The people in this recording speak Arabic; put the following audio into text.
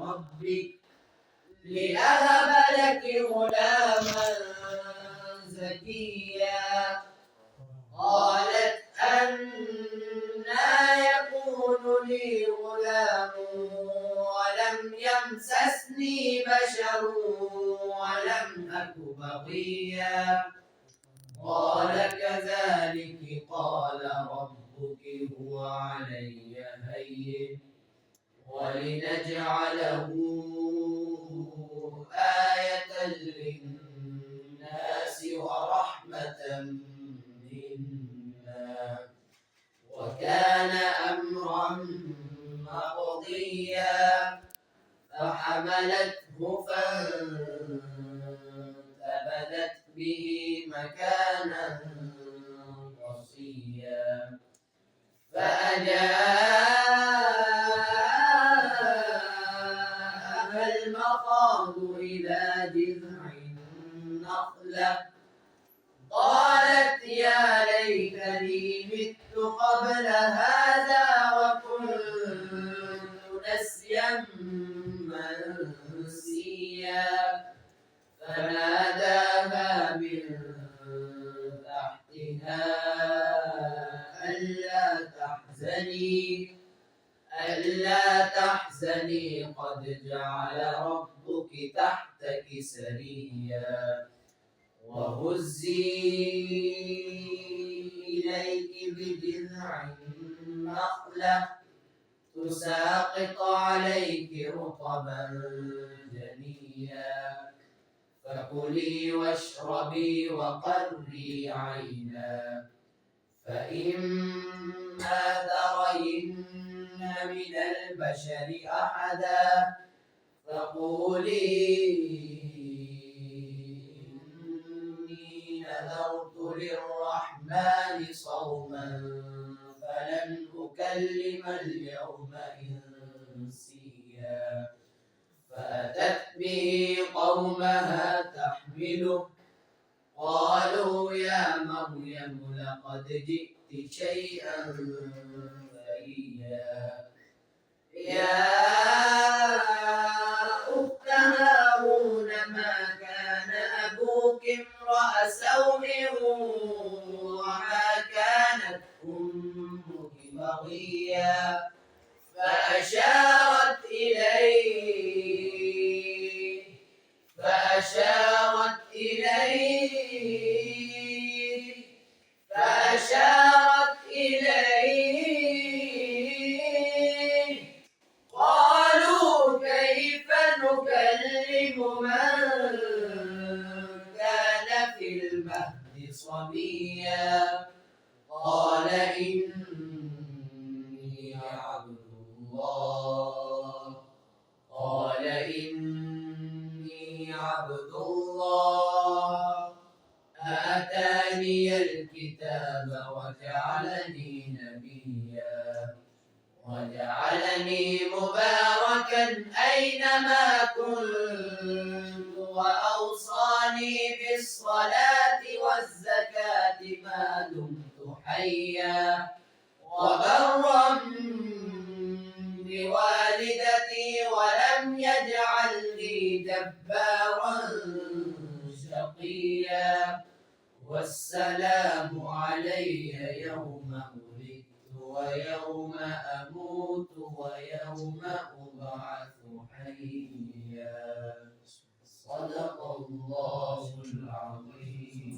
ربك لأهب لك غلاما زكيا. قالت أنى يكون لي غلام ولم يمسسني بشر ولم أك بغيا. قال كذلك قال ربك هو علي هين ولنجعله آية للناس ورحمة منا وكان أمرا مقضيا. فحملته فانتبذت به مكانا قصيا. فأجاءها المخاض إلى جذع النخلة قالت يا ليتني مت قبل هذا وكنت نسيا منسيا. فناداها من تحتها ألا تحزني قد جعل ربك تحتك سريا. وهزي إليك بجذع النخلة تساقط عليك رطبا جنيا. فكلي واشربي وقري عينا فإما ترين من البشر أحدا فقولي إني نذرت للرحمن صوما فلن أكلم اليوم إنسيا. فأتت به قومها تحمله قالوا يا مريم لقد جئت شيئا فريا. يا أخت هارون ما كان أبوك امرأ سوء وما كانت أمك بغيا. فأشارت إليه قالوا كيف نكلم من كان في المهد صبيا. قال إني عبد الله آتاني الكتاب وجعلني نبيا وجعلني مباركا أينما كنت وأوصاني بالصلاة والزكاة ما دمت حيا وبرا بوالدتي ولم يجعلني جبارا شقيا. والسلام علي يوم ولدت ويوم أموت ويوم أبعث حيا. صدق الله العظيم.